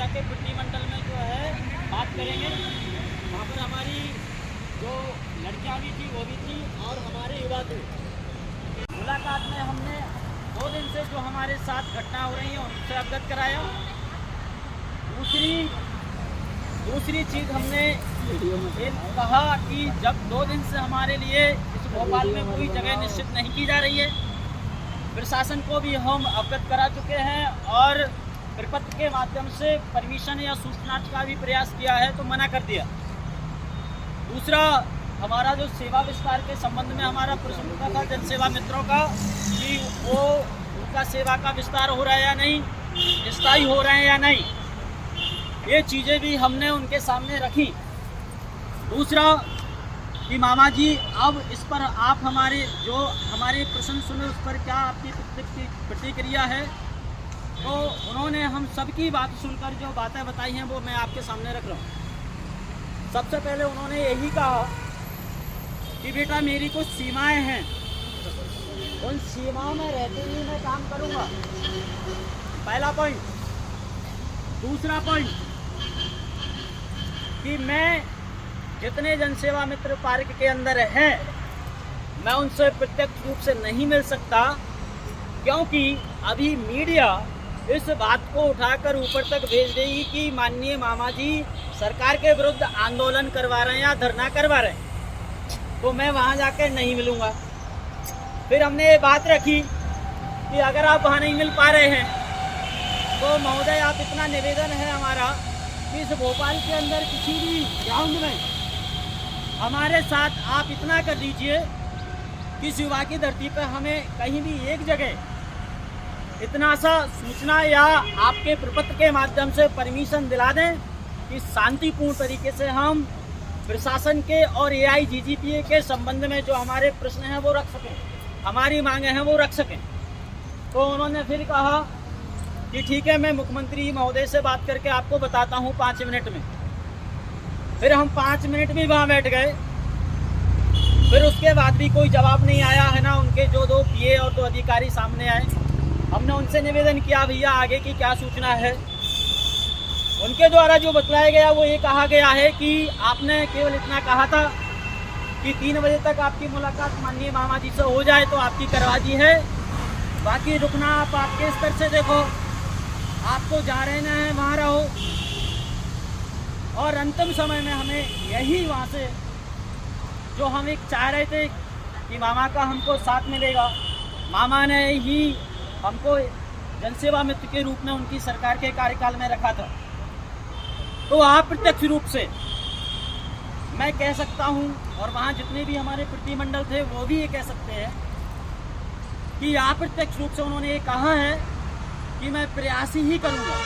के प्रतिमंडल में जो है बात करेंगे। वहाँ पर हमारी जो लड़कियाँ भी थी वो भी थी और हमारे युवा थे। मुलाकात में हमने 2 दिन से जो हमारे साथ घटना हो रही है उनसे अवगत कराया। दूसरी चीज़ हमने ये कहा कि जब 2 दिन से हमारे लिए इस भोपाल में कोई जगह निश्चित नहीं की जा रही है, प्रशासन को भी हम अवगत करा चुके हैं और प्रपत्र के माध्यम से परमिशन या सूचना का भी प्रयास किया है तो मना कर दिया। दूसरा, हमारा जो सेवा विस्तार के संबंध में हमारा प्रश्न था जनसेवा मित्रों का कि वो उनका सेवा का विस्तार हो रहा है या नहीं, स्थायी हो रहे हैं या नहीं, ये चीज़ें भी हमने उनके सामने रखी। दूसरा कि मामा जी अब इस पर आप हमारे प्रश्न सुने उस पर क्या आपकी प्रतिक्रिया है। तो उन्होंने हम सबकी बात सुनकर जो बातें बताई हैं वो मैं आपके सामने रख रहा हूँ। सबसे पहले उन्होंने यही कहा कि बेटा मेरी कुछ सीमाएं हैं, उन सीमाओं में रहते हुए मैं काम करूँगा, पहला पॉइंट। दूसरा पॉइंट कि मैं जितने जनसेवा मित्र पार्क के अंदर हैं मैं उनसे प्रत्यक्ष रूप से नहीं मिल सकता, क्योंकि अभी मीडिया इस बात को उठाकर ऊपर तक भेज देगी कि माननीय मामा जी सरकार के विरुद्ध आंदोलन करवा रहे हैं या धरना करवा रहे हैं, तो मैं वहां जाकर नहीं मिलूंगा। फिर हमने ये बात रखी कि अगर आप वहां नहीं मिल पा रहे हैं तो महोदय आप इतना निवेदन है हमारा कि इस भोपाल के अंदर किसी भी ग्राउंड में हमारे साथ आप इतना कर दीजिए कि युवा की धरती पर हमें कहीं भी एक जगह इतना सा सूचना या आपके प्रपत्र के माध्यम से परमिशन दिला दें कि शांतिपूर्ण तरीके से हम प्रशासन के और AIGGPA के संबंध में जो हमारे प्रश्न हैं वो रख सकें, हमारी मांगे हैं वो रख सकें। तो उन्होंने फिर कहा कि ठीक है, मैं मुख्यमंत्री महोदय से बात करके आपको बताता हूँ 5 मिनट में। फिर हम 5 मिनट भी वहाँ बैठ गए, फिर उसके बाद भी कोई जवाब नहीं आया है ना। उनके जो 2 PA और 2 अधिकारी सामने आए, हमने उनसे निवेदन किया भैया आगे की क्या सूचना है। उनके द्वारा जो बतलाया गया वो ये कहा गया है कि आपने केवल इतना कहा था कि 3 बजे तक आपकी मुलाकात माननीय मामा जी से हो जाए तो आपकी करवा दी है, बाकी रुकना आप आपके स्तर से देखो, आपको जहाँ रहना है वहाँ रहो। और अंतिम समय में हमें यही वहाँ से जो हम एक चाह रहे थे कि मामा का हमको साथ मिलेगा, मामा ने ही हमको जनसेवा मित्र के रूप में उनकी सरकार के कार्यकाल में रखा था। तो अप्रत्यक्ष रूप से मैं कह सकता हूँ और वहाँ जितने भी हमारे प्रतिमंडल थे वो भी ये कह सकते हैं कि अप्रत्यक्ष रूप से उन्होंने ये कहा है कि मैं प्रयास ही करूँगा,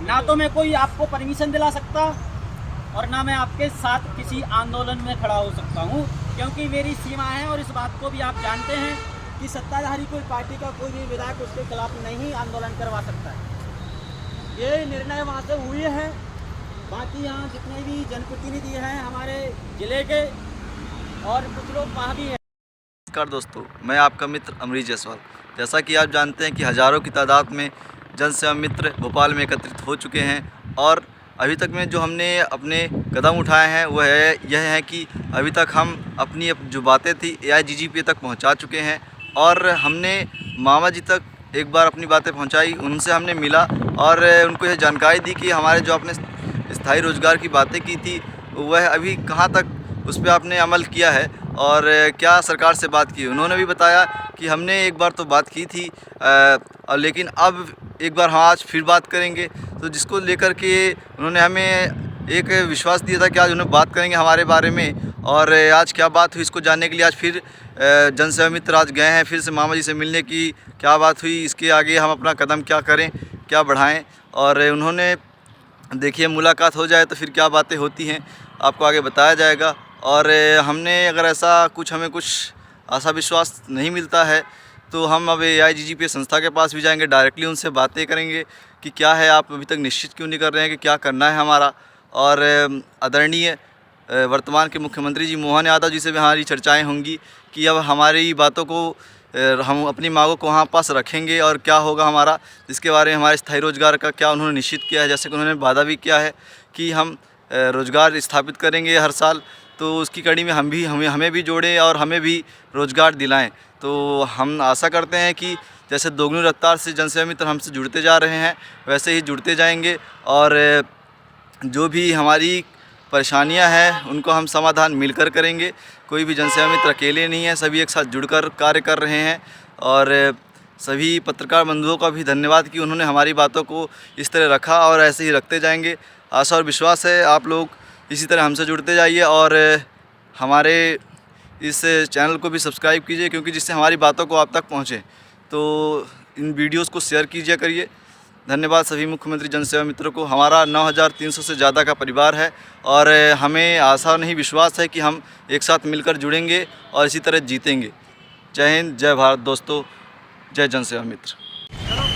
ना तो मैं कोई आपको परमिशन दिला सकता और ना मैं आपके साथ किसी आंदोलन में खड़ा हो सकता हूँ, क्योंकि मेरी सीमा है। और इस बात को भी आप जानते हैं कि सत्ताधारी कोई पार्टी का कोई भी विधायक उसके खिलाफ नहीं आंदोलन करवा सकता है। ये निर्णय वहाँ से हुए हैं। बाकी यहाँ जितने भी जनप्रतिनिधि हैं हमारे जिले के और कुछ लोग वहाँ भी हैं। नमस्कार दोस्तों, मैं आपका मित्र अमरीश जायसवाल। जैसा कि आप जानते हैं कि हज़ारों की तादाद में जनसेवा मित्र भोपाल में एकत्रित हो चुके हैं और अभी तक में जो हमने अपने कदम उठाए हैं वह यह है कि अभी तक हम अपनी जो बातें थी AIGGPA तक पहुंचा चुके हैं और हमने मामा जी तक एक बार अपनी बातें पहुंचाई, उनसे हमने मिला और उनको यह जानकारी दी कि हमारे जो आपने स्थायी रोज़गार की बातें की थी वह अभी कहाँ तक उस पर आपने अमल किया है और क्या सरकार से बात की। उन्होंने भी बताया कि हमने एक बार तो बात की थी लेकिन अब एक बार हाँ आज फिर बात करेंगे, तो जिसको लेकर के उन्होंने हमें एक विश्वास दिया था कि आज उन्हें बात करेंगे हमारे बारे में। और आज क्या बात हुई इसको जानने के लिए आज फिर जनसेवा मित्र आज गए हैं फिर से मामा जी से मिलने की क्या बात हुई, इसके आगे हम अपना कदम क्या करें, क्या बढ़ाएं। और उन्होंने देखिए मुलाकात हो जाए तो फिर क्या बातें होती हैं आपको आगे बताया जाएगा। और हमने अगर ऐसा कुछ हमें कुछ आशा विश्वास नहीं मिलता है तो हम अब AIGGPA संस्था के पास भी जाएंगे, डायरेक्टली उनसे बातें करेंगे कि क्या है, आप अभी तक निश्चित क्यों नहीं कर रहे हैं कि क्या करना है हमारा। और आदरणीय वर्तमान के मुख्यमंत्री जी मोहन यादव जी से भी हमारी चर्चाएं होंगी कि अब हमारी बातों को हम अपनी मांगों को वहाँ पास रखेंगे और क्या होगा हमारा, इसके बारे में हमारे स्थायी रोजगार का क्या उन्होंने निश्चित किया है। जैसे कि उन्होंने वादा भी किया है कि हम रोज़गार स्थापित करेंगे हर साल, तो उसकी कड़ी में हमें भी जोड़ें और हमें भी रोज़गार दिलाएं। तो हम आशा करते हैं कि जैसे दोगुनी रफ्तार से जनसेवा मित्र हमसे जुड़ते जा रहे हैं वैसे ही जुड़ते जाएंगे और जो भी हमारी परेशानियां हैं उनको हम समाधान मिलकर करेंगे। कोई भी जनसेवा मित्र अकेले नहीं है, सभी एक साथ जुड़कर कार्य कर रहे हैं। और सभी पत्रकार बंधुओं का भी धन्यवाद कि उन्होंने हमारी बातों को इस तरह रखा और ऐसे ही रखते जाएंगे। आशा और विश्वास है आप लोग इसी तरह हमसे जुड़ते जाइए और हमारे इस चैनल को भी सब्सक्राइब कीजिए, क्योंकि जिससे हमारी बातों को आप तक पहुँचे। तो इन वीडियोस को शेयर कीजिए करिए। धन्यवाद सभी मुख्यमंत्री जनसेवा मित्रों को। हमारा 9300 से ज़्यादा का परिवार है और हमें आशा नहीं विश्वास है कि हम एक साथ मिलकर जुड़ेंगे और इसी तरह जीतेंगे। जय हिंद, जय भारत दोस्तों, जय जनसेवा मित्र।